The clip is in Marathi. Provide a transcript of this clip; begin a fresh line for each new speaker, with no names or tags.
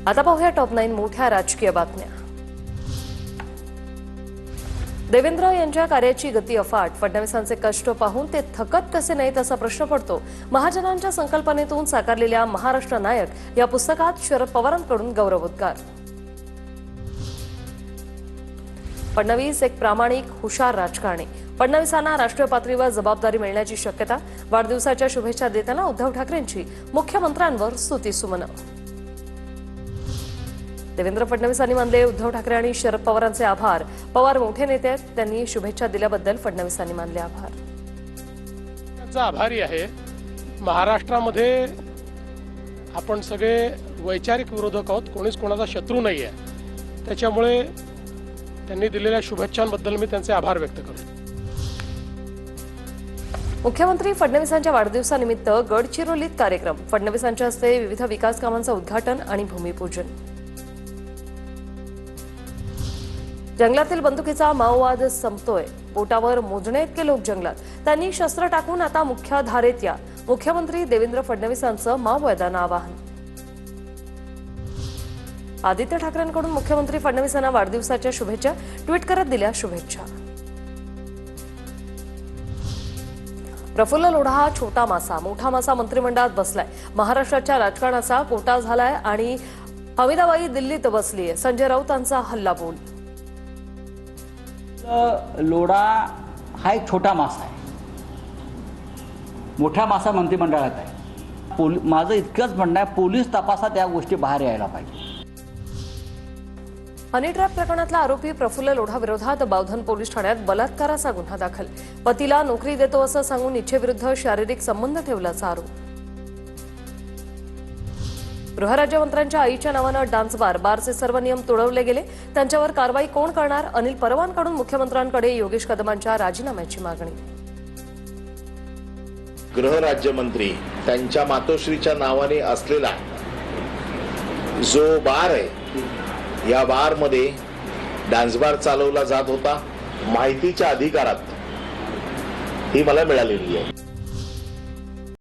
आता पाहूया टॉप 9 मोठ्या राजकीय बातम्या। देवेंद्र यांच्या कार्याची गती अफाट, फडणवीसांचे कष्ट पाहून ते थकत कसे नाहीत असा प्रश्न पडतो। महाजनांच्या संकल्पनेतून साकारलेल्या महाराष्ट्र नायक या पुस्तकात शरद पवारांकडून गौरवोद्गार। फडणवीस एक प्रामाणिक हुशार राजकारणी, फडणवीसांना राष्ट्रीय पातळीवर जबाबदारी मिळण्याची शक्यता। वाढदिवसाच्या शुभेच्छा देताना उद्धव ठाकरेंची मुख्यमंत्र्यांवर स्तुतीसुमनं। देवेंद्र फडणवीसांनी मानले उद्धव ठाकरे आणि शरद पवारांचे आभार। पवार मोठे नेते आहेत, त्यांनी शुभेच्छा दिल्याबद्दल फडणवीसांनी मानले आभार।
त्याचा आभारी आहे। महाराष्ट्रामध्ये आपण सगळे वैचारिक विरोधक आहोत, कोणीच कोणाचा शत्रू नाही आहे। त्याच्यामुळे त्यांनी दिलेल्या शुभेच्छांबद्दल मी त्यांचे आभार व्यक्त करतो।
मुख्यमंत्री फडणवीसांच्या वाढदिवसानिमित्त गडचिरोलीत कार्यक्रम, फडणवीसांच्या हस्ते विविध विकास कामांचं उद्घाटन आणि भूमिपूजन। जंगलातील बंदुकीचा माओवाद संपतोय, बोटावर मोजणे इतके लोक जंगलात, त्यांनी शस्त्र टाकून आता मुख्य धारेत या, मुख्यमंत्री देवेंद्र फडणवीसांचं माओवाद्यांना आवाहन। आदित्य ठाकरेंकडून मुख्यमंत्री फडणवीसांना वाढदिवसाच्या शुभेच्छा, ट्विट करत दिल्या शुभेच्छा। प्रफुल्ल लोढा हा छोटा मासा, मोठा मासा मंत्रिमंडळात बसलाय, महाराष्ट्राच्या राजकारणाचा कोटा झालाय आणि हमीदाबाई दिल्लीत बसलीय, संजय राऊतांचा हल्लाबोल।
लोढा हा एक छोटा मासा आहे, मोठा मासा मंत्रिमंडळात आहे। माझं इतकंच म्हणणं आहे, पोलीस तपासात या गोष्टी बाहेर यायला पाहिजे।
हनी ट्रॅप प्रकरणातला आरोपी प्रफुल्ल लोढा विरोधात बावधन पोलीस ठाण्यात बलात्काराचा गुन्हा दाखल, पतीला नोकरी देतो असं सांगून इच्छेविरुद्ध शारीरिक संबंध ठेवल्याचा आरोप। गृहराज्यमंत्र्यांच्या आईच्या नावानं डान्स बारचे सर्व नियम तुडवले गेले, त्यांच्यावर कारवाई कोण करणार? अनिल परवांकडून मुख्यमंत्र्यांकडे योगेश कदमांच्या राजीनाम्याची मागणी।
गृहराज्यमंत्री त्यांच्या मातोश्रीच्या नावाने असलेला जो बार आहे, या बार मध्ये डान्स बार चालवला जात होता, माहितीच्या अधिकारात ही मला मिळालेली आहे।